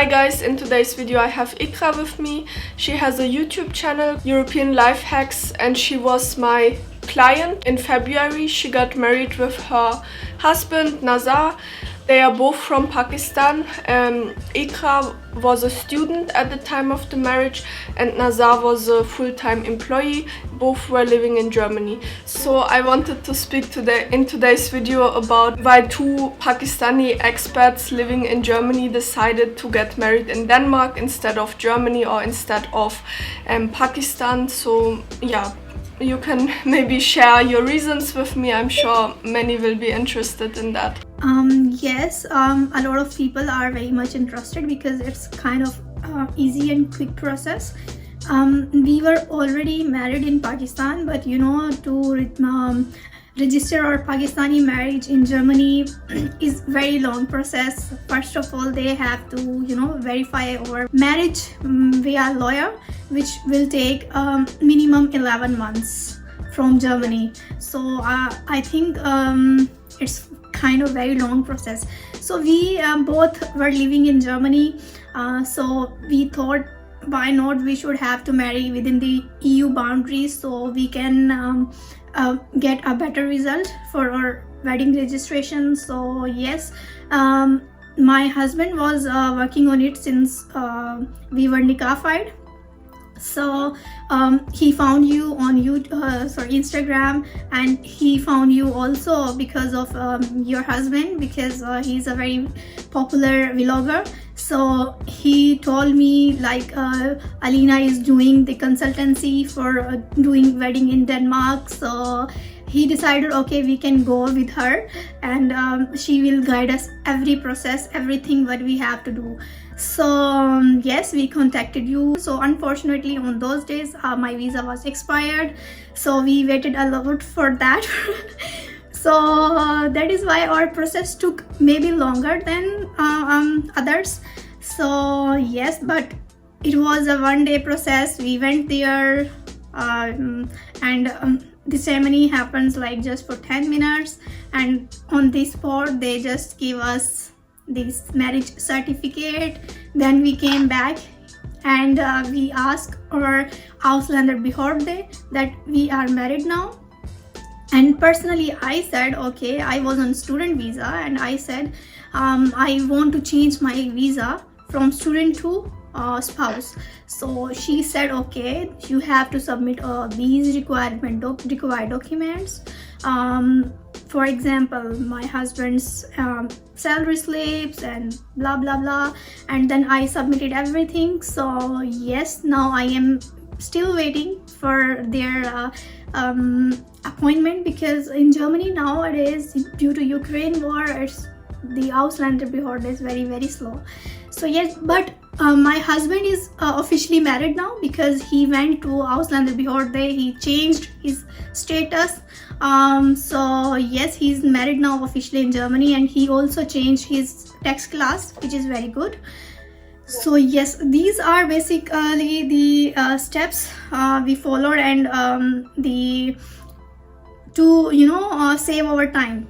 Hi guys, in today's video I have Ikra with me. She has a YouTube channel, European Life Hacks, and she was my client in February. She got married with her husband, Nazar. They are both from Pakistan. Ikra was a student at the time of the marriage and Nazar was a full-time employee. Both were living in Germany. So I wanted to speak in today's video about why two Pakistani expats living in Germany decided to get married in Denmark instead of Germany or instead of Pakistan. So yeah, you can maybe share your reasons with me. I'm sure many will be interested in that. Yes, a lot of people are very much interested because it's kind of easy and quick process. We were already married in Pakistan, but to register our Pakistani marriage in Germany is very long process. First of all, they have to verify our marriage via lawyer, which will take minimum 11 months from Germany. So I think it's kind of very long process. So we both were living in Germany, so we thought, why not we should have to marry within the EU boundaries so we can get a better result for our wedding registration. So yes, my husband was working on it since we were nikah-fied. So he found you on Instagram, and he found you also because of your husband, because he's a very popular vlogger. So he told me like Alina is doing the consultancy for doing wedding in Denmark. So he decided, okay, we can go with her and she will guide us every process, everything what we have to do. So yes, we contacted you. So unfortunately on those days my visa was expired, so we waited a lot for that. So that is why our process took maybe longer than others. So yes, but it was a one-day process. We went there and the ceremony happens like just for 10 minutes, and on the spot they just give us this marriage certificate. Then we came back and we asked our Ausländer Behörde that we are married now. And personally I said, okay, I was on student visa, and I said I want to change my visa from student to spouse. So she said, okay, you have to submit these required documents. For example, my husband's salary slips and blah blah blah. And then I submitted everything. So yes, now I am still waiting for their appointment, because in Germany nowadays, due to Ukraine war, the Ausländer Behörde is very, very slow. So yes, but my husband is officially married now because he went to Ausländer Behörde, he changed his status. So yes, he's married now officially in Germany, and he also changed his tax class, which is very good. So yes, these are basically the steps we followed, and to save our time.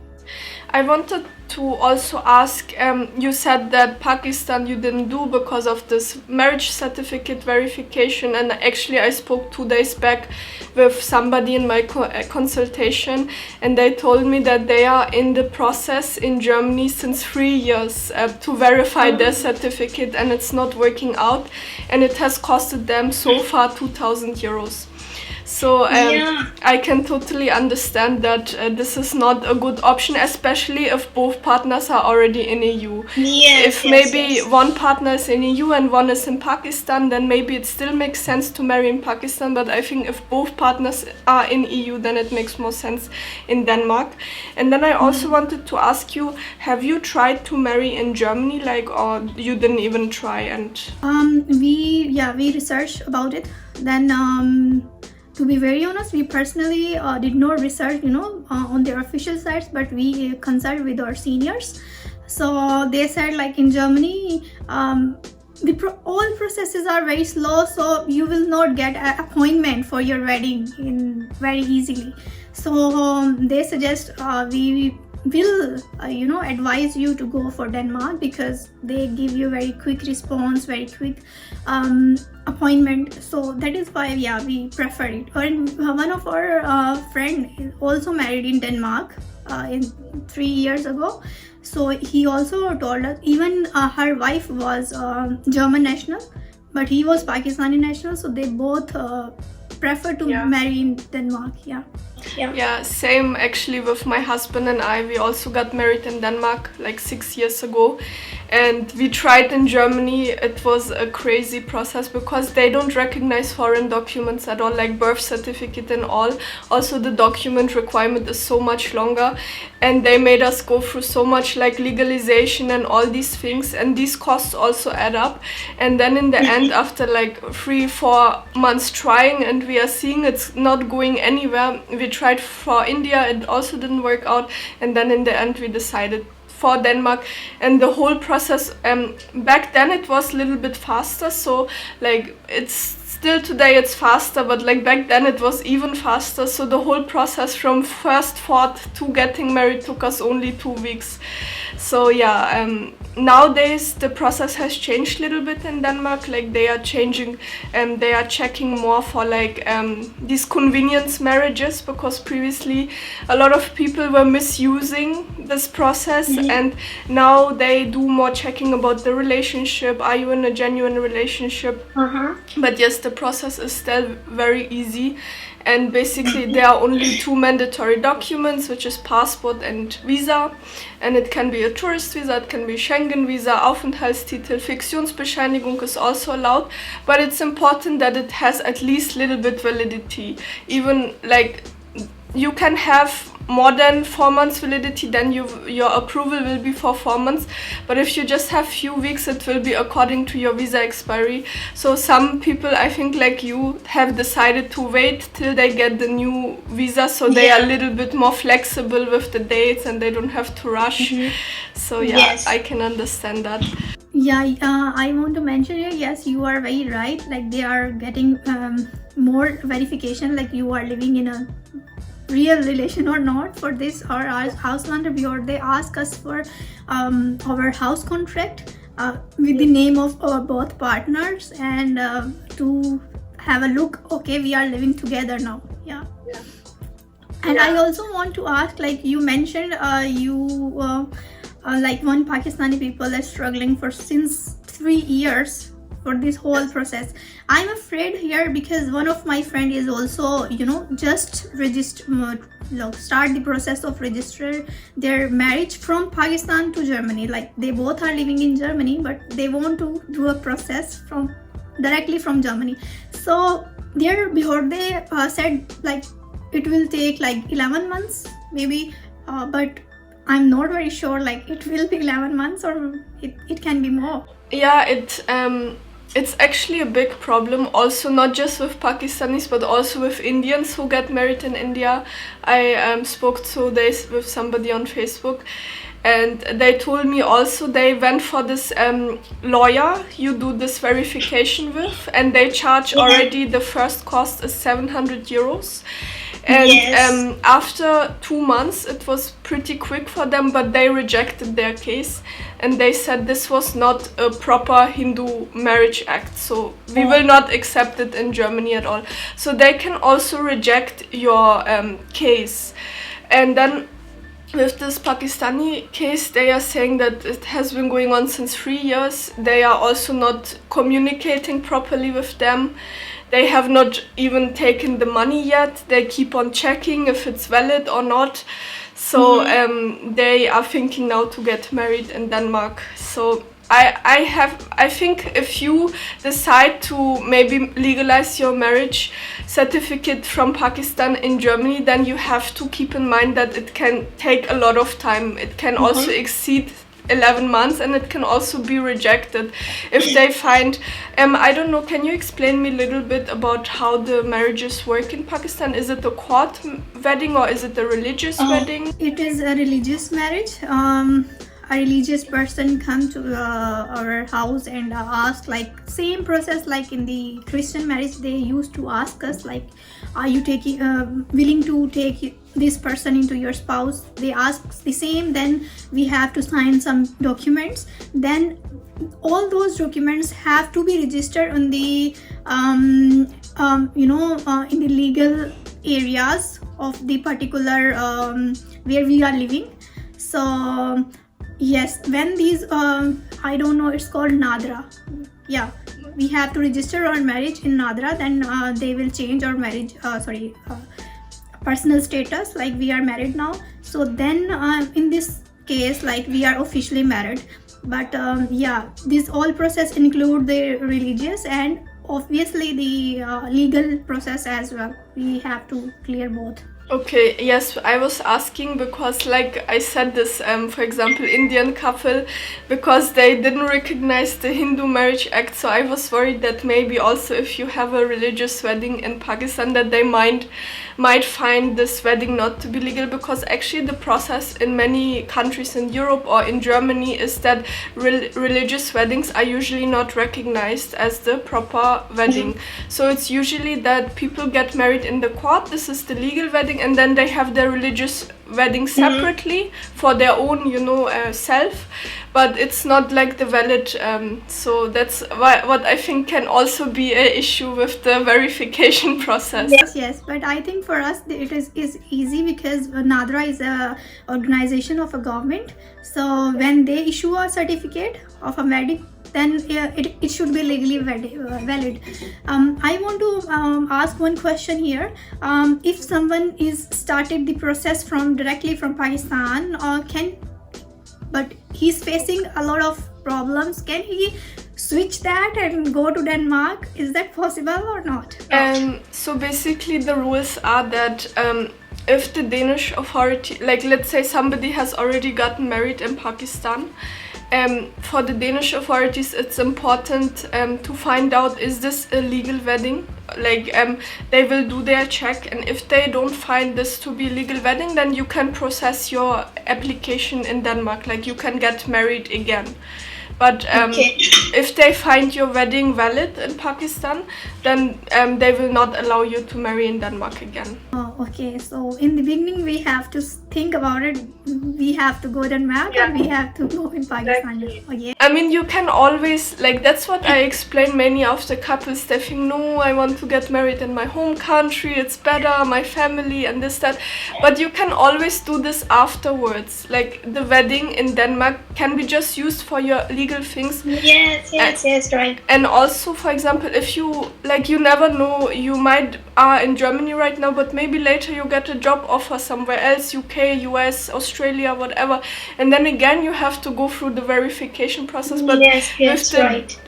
I wanted to also ask, you said that Pakistan you didn't do because of this marriage certificate verification, and actually I spoke 2 days back with somebody in my consultation, and they told me that they are in the process in Germany since 3 years to verify their certificate, and it's not working out, and it has costed them so far 2,000 euros. So I can totally understand that this is not a good option, especially if both partners are already in EU. If maybe one partner is in EU and one is in Pakistan, then maybe it still makes sense to marry in Pakistan. But I think if both partners are in EU, then it makes more sense in Denmark. And then I also wanted to ask you, have you tried to marry in Germany, or you didn't even try? And we researched about it. Then to be very honest, we personally did not research on their official sites, but we consulted with our seniors. So they said, like, in Germany all processes are very slow, so you will not get an appointment for your wedding very easily. So they suggest we will advise you to go for Denmark, because they give you very quick response, very quick appointment. So that is why we prefer it. And one of our friend is also married in Denmark in 3 years ago. So he also told us, even her wife was German national, but he was Pakistani national, so they both prefer to marry in Denmark. Yeah, same actually with my husband and I. We also got married in Denmark like 6 years ago, and we tried in Germany. It was a crazy process because they don't recognize foreign documents at all, like birth certificate and all. Also the document requirement is so much longer, and they made us go through so much like legalization and all these things, and these costs also add up. And then in the end, after like 3-4 months trying, and we are seeing it's not going anywhere, we tried for India, it also didn't work out, and then in the end we decided for Denmark. And the whole process, back then it was a little bit faster, so like it's still today it's faster, but like back then it was even faster. So the whole process from first thought to getting married took us only 2 weeks. So yeah, nowadays the process has changed a little bit in Denmark. Like they are changing, they are checking more for like these convenience marriages, because previously a lot of people were misusing this process, and now they do more checking about the relationship. Are you in a genuine relationship? But yes, the process is still very easy. And basically there are only 2 mandatory documents, which is passport and visa. And it can be a tourist visa, it can be Schengen visa, Aufenthaltstitel, Fiktionsbescheinigung is also allowed. But it's important that it has at least little bit validity. Even like you can have more than 4 months validity, then your approval will be for 4 months. But if you just have few weeks, it will be according to your visa expiry. So some people, I think like you, have decided to wait till they get the new visa, so they are a little bit more flexible with the dates and they don't have to rush. So yeah, I can understand that. I want to mention here, yes, you are very right. Like they are getting more verification, like you are living in a real relation or not. For this, our Ausland Reviewer, they ask us for our house contract with the name of our both partners, and to have a look, okay, we are living together now. And I also want to ask, like you mentioned, like one Pakistani people are struggling for since 3 years for this whole process. I'm afraid here because one of my friend is also, just start the process of register their marriage from Pakistan to Germany. Like they both are living in Germany, but they want to do a process directly from Germany. So before they said like it will take like 11 months maybe, but I'm not very sure like it will be 11 months or it can be more. Yeah, it's actually a big problem, also not just with Pakistanis but also with Indians who get married in India. I spoke 2 days with somebody on Facebook, and they told me also they went for this lawyer you do this verification with, and they charge already, the first cost is 700 euros. And after 2 months it was pretty quick for them, but they rejected their case and they said this was not a proper Hindu marriage act, so we will not accept it in Germany at all. So they can also reject your case. And then with this Pakistani case, they are saying that it has been going on since 3 years. They are also not communicating properly with them. They have not even taken the money yet. They keep on checking if it's valid or not. So they are thinking now to get married in Denmark. So I think if you decide to maybe legalize your marriage certificate from Pakistan in Germany, then you have to keep in mind that it can take a lot of time. It can also exceed 11 months, and it can also be rejected if they find I don't know, can you explain me a little bit about how the marriages work in Pakistan? Is it a court wedding or is it a religious wedding? It is a religious marriage. A religious person come to our house and ask, like same process like in the Christian marriage. They used to ask us like, are you willing to take this person into your spouse. They ask the same, then we have to sign some documents. Then all those documents have to be registered on the in the legal areas of the particular where we are living. So yes, when these I don't know, it's called Nadra. Yeah, we have to register our marriage in Nadra. Then they will change our marriage personal status, like we are married now. So then in this case, like we are officially married. But yeah, this all process include the religious and obviously the legal process as well. We have to clear both. Okay, yes, I was asking because, like I said, this, for example, Indian couple, because they didn't recognize the Hindu Marriage Act, so I was worried that maybe also if you have a religious wedding in Pakistan, that they might find this wedding not to be legal, because actually the process in many countries in Europe or in Germany is that religious weddings are usually not recognized as the proper wedding. So it's usually that people get married in the court, this is the legal wedding, and then they have their religious wedding separately for their own, self, but it's not like the valid. So that's what I think can also be an issue with the verification process. Yes, but I think for us it is easy because Nadra is a organization of a government. So when they issue a certificate of a wedding, then it should be legally valid. I want to ask one question here. If someone is started the process directly from Pakistan, but he's facing a lot of problems, can he switch that and go to Denmark? Is that possible or not? So basically the rules are that if the Danish authority, like let's say somebody has already gotten married in Pakistan, for the Danish authorities it's important to find out, is this a legal wedding? Like they will do their check, and if they don't find this to be legal wedding, then you can process your application in Denmark, like you can get married again. But if they find your wedding valid in Pakistan, then they will not allow you to marry in Denmark again. Oh, okay. So in the beginning, we have to think about it. We have to go Denmark, or we have to go in Pakistan. Okay. I mean, you can always, like, that's what I explain many of the couples. They think, no, I want to get married in my home country. It's better, my family and this, that. But you can always do this afterwards. Like, the wedding in Denmark can be just used for your legal things. Yes, right. And also, for example, if you, like, you never know, you might are in Germany right now, but maybe later you get a job offer somewhere else, UK, US, Australia, whatever, and then again you have to go through the verification process. But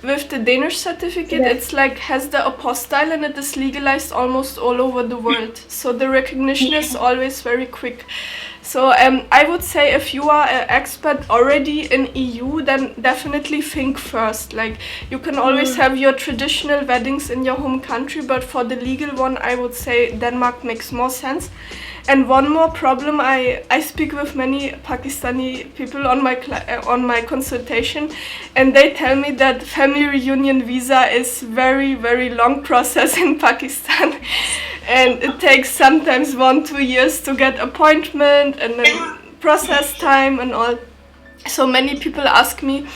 with the Danish certificate, it's like has the apostille and it is legalized almost all over the world, so the recognition is always very quick. So I would say if you are an expat already in EU, then definitely think first. Like, you can always have your traditional weddings in your home country, but for the legal one, I would say Denmark makes more sense. And one more problem, I speak with many Pakistani people on my consultation, and they tell me that family reunion visa is very, very long process in Pakistan. And it takes sometimes 1-2 years to get appointment and then process time and all. So many people ask me,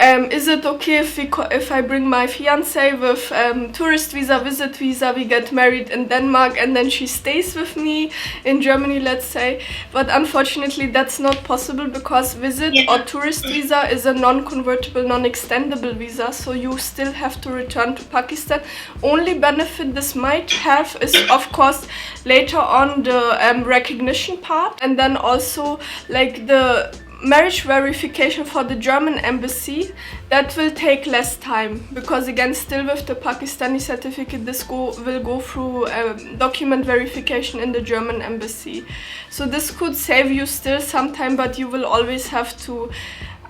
is it okay if I bring my fiance with tourist visa, visit visa, we get married in Denmark and then she stays with me in Germany, let's say. But unfortunately that's not possible, because visit or tourist visa is a non-convertible, non-extendable visa, so you still have to return to Pakistan. Only benefit this might have is, of course, later on the recognition part, and then also like the marriage verification for the German embassy. That will take less time, because again, still with the Pakistani certificate, this will go through document verification in the German embassy. So this could save you still some time, but you will always have to.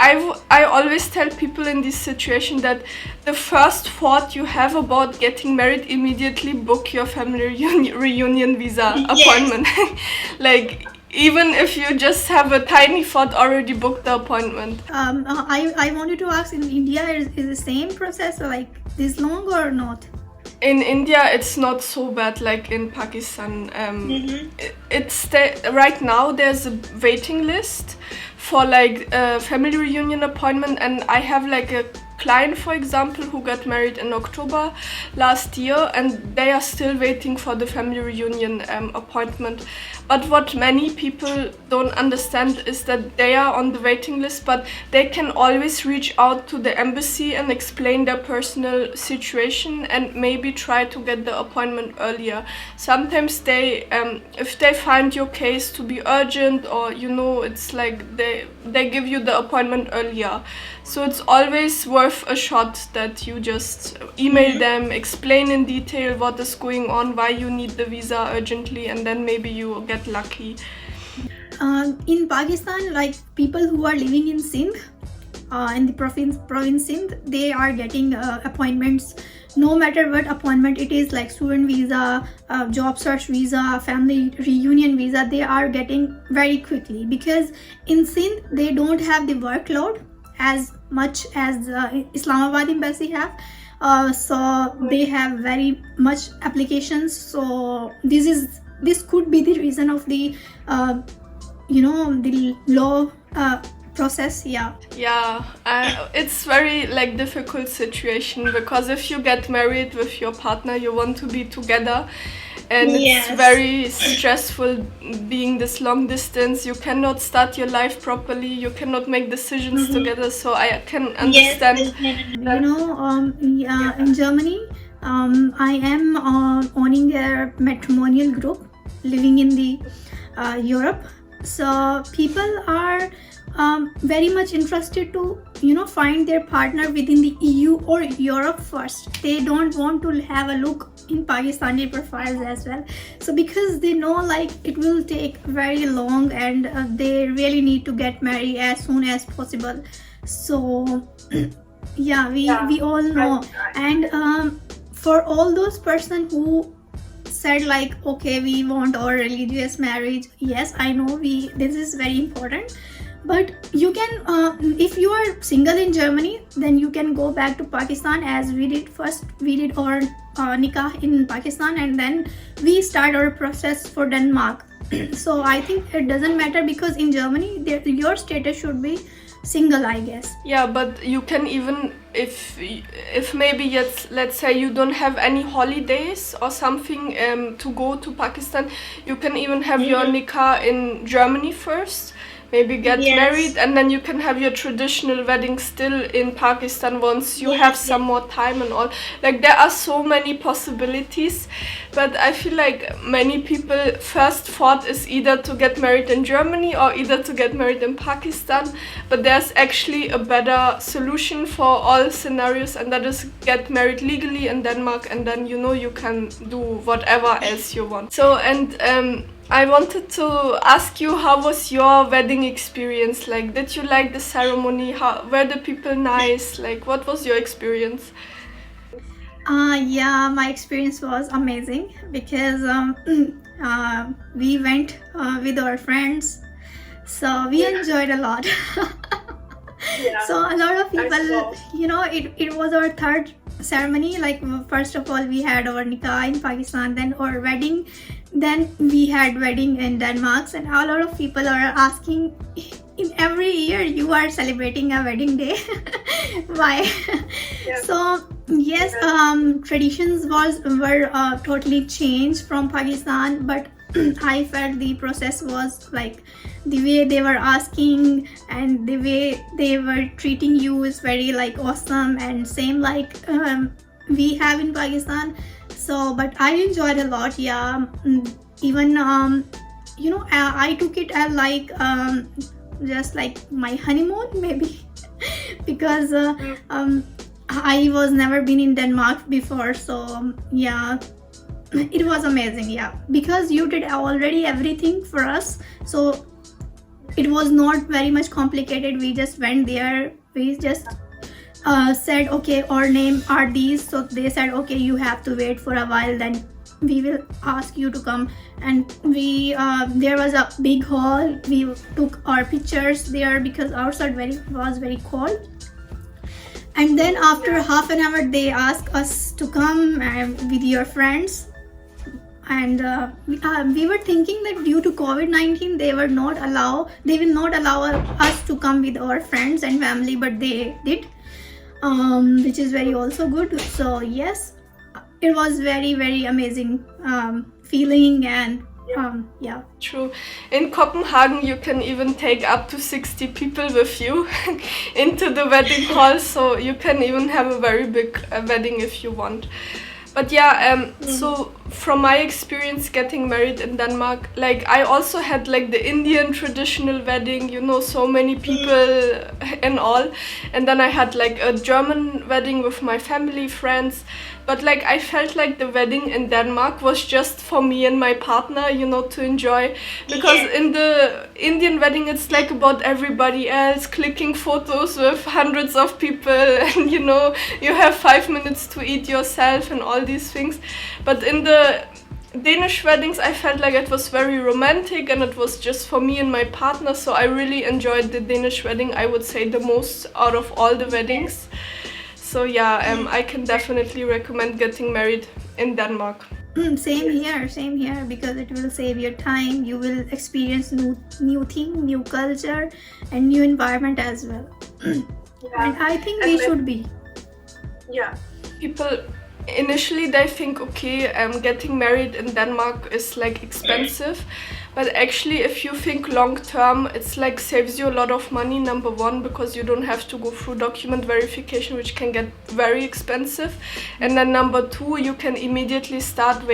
I always tell people in this situation that the first thought you have about getting married, immediately book your family reunion visa appointment. Like, even if you just have a tiny thought, already book the appointment. I wanted to ask, in India is the same process like this long or not? in India it's not so bad like in Pakistan. Right now there's a waiting list for like a family reunion appointment, and I have like a client, for example, who got married in October last year, and they are still waiting for the family reunion appointment. But what many people don't understand is that they are on the waiting list, but they can always reach out to the embassy and explain their personal situation and maybe try to get the appointment earlier. Sometimes they, if they find your case to be urgent, or it's like they give you the appointment earlier. So it's always worth a shot that you just email them, explain in detail what is going on, why you need the visa urgently, and then maybe you get lucky. In Pakistan, like people who are living in Sindh, in the province Sindh, they are getting appointments no matter what appointment it is, like student visa, job search visa, family reunion visa. They are getting very quickly because in Sindh they don't have the workload as much as Islamabad embassy have. So they have very much applications. So this could be the reason of the the low process. It's very like difficult situation, because if you get married with your partner, you want to be together, and it's very stressful being this long distance. You cannot start your life properly, you cannot make decisions together, so I can understand. In Germany, I am owning a matrimonial group living in the Europe. So people are very much interested to find their partner within the EU or Europe first. They don't want to have a look in Pakistani profiles as well. So because they know like it will take very long, and they really need to get married as soon as possible. So we all know. And for all those person who said like, okay, we want our religious marriage, yes, I know this is very important. But you can, if you are single in Germany, then you can go back to Pakistan, as we did first. We did our nikah in Pakistan, and then we start our process for Denmark. So I think it doesn't matter, because in Germany your status should be single, I guess. Yeah, but you can even, if maybe let's say you don't have any holidays or something to go to Pakistan, you can even have your nikah in Germany first, maybe get married, and then you can have your traditional wedding still in Pakistan once you have some more time and all. Like there are so many possibilities, but I feel like many people first thought is either to get married in Germany or either to get married in Pakistan, but there's actually a better solution for all scenarios, and that is get married legally in Denmark, and then you can do whatever else you want. So, and I wanted to ask you, how was your wedding experience? Like, did you like the ceremony? Were the people nice? Like, what was your experience? My experience was amazing, because we went with our friends, so we enjoyed a lot. So a lot of people, it was our third ceremony. Like, first of all we had our nikah in Pakistan, then our wedding, then we had wedding in Denmark. And a lot of people are asking, in every year you are celebrating a wedding day. Why? So yes, traditions were totally changed from Pakistan, but I felt the process was like, the way they were asking and the way they were treating you is very like awesome, and same like we have in Pakistan. So but I enjoyed a lot. Even I took it as like just like my honeymoon maybe. Because I was never been in Denmark before, so it was amazing. Because you did already everything for us, so it was not very much complicated. We just went there, we just said, okay, our name are these. So they said, okay, you have to wait for a while, then we will ask you to come. And we there was a big hall, we took our pictures there because outside was very cold. And then after half an hour, they ask us to come with your friends. And we were thinking that due to COVID-19, they will not allow us to come with our friends and family, but they did, which is very also good. So yes, it was very, very amazing feeling. And yeah. True. In Copenhagen, you can even take up to 60 people with you into the wedding hall, so you can even have a very big wedding if you want. But yeah, so from my experience getting married in Denmark, like I also had like the Indian traditional wedding, you know, so many people and all. And then I had like a German wedding with my family, friends. But like I felt like the wedding in Denmark was just for me and my partner, you know, to enjoy. Because in the Indian wedding, it's like about everybody else, clicking photos with hundreds of people, and you know, you have 5 minutes to eat yourself and all these things. But in the Danish weddings, I felt like it was very romantic and it was just for me and my partner. So I really enjoyed the Danish wedding, I would say the most out of all the weddings. So yeah, I can definitely recommend getting married in Denmark. Same here, because it will save your time. You will experience new thing, new culture, and new environment as well. And I think we should be. Yeah. People initially they think, okay, getting married in Denmark is like expensive. But actually, if you think long term, it's like saves you a lot of money, number one, because you don't have to go through document verification, which can get very expensive. And then number two, you can immediately start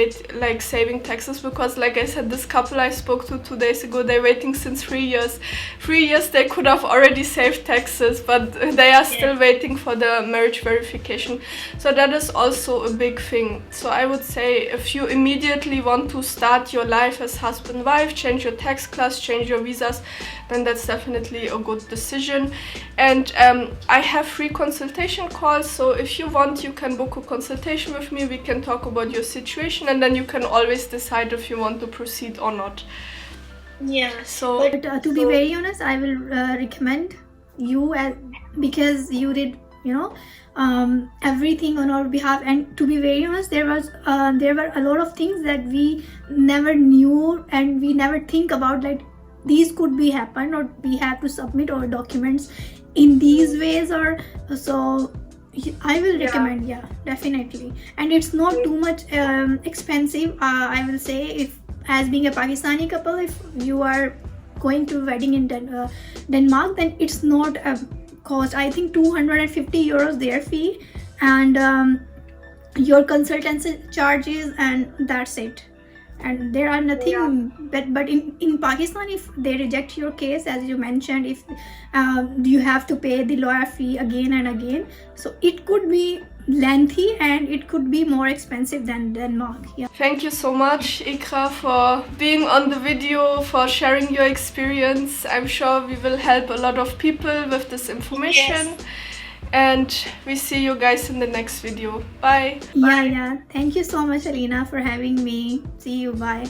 saving taxes, because like I said, this couple I spoke to 2 days ago, they're waiting since 3 years. 3 years they could have already saved taxes, but they are still waiting for the marriage verification. So that is also a big thing. So I would say if you immediately want to start your life as husband-wife, change your tax class, change your visas, then that's definitely a good decision. And I have free consultation calls, so if you want, you can book a consultation with me. We can talk about your situation, and then you can always decide if you want to proceed or not. Yeah. So, But to be very honest, I will recommend you because you did, everything on our behalf. And to be very honest, there were a lot of things that we never knew and we never think about, like these could be happen, or we have to submit our documents in these ways, or so. I will recommend, yeah, definitely. And it's not too much expensive. I will say, if as being a Pakistani couple, if you are going to wedding in Denmark, then it's not a cost. I think 250 euros their fee, and your consultancy charges, and that's it. And there are nothing, but in Pakistan, if they reject your case, as you mentioned, if you have to pay the lawyer fee again and again, so it could be lengthy and it could be more expensive than Denmark. Yeah. thank you so much, Ikra, for being on the video, for sharing your experience. I'm sure we will help a lot of people with this information. Yes. And we see you guys in the next video. Bye. Yeah. Thank you so much, Alina, for having me. See you. Bye.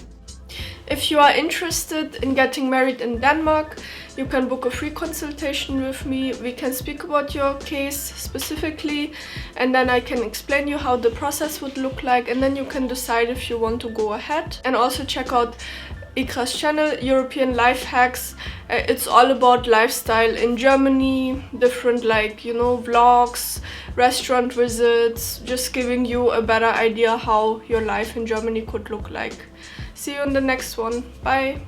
If you are interested in getting married in Denmark, you can book a free consultation with me. We can speak about your case specifically, and then I can explain you how the process would look like, and then you can decide if you want to go ahead. And also check out Ikra's channel, European Life Hacks. It's all about lifestyle in Germany, different vlogs, restaurant visits, just giving you a better idea how your life in Germany could look like. See you in the next one. Bye.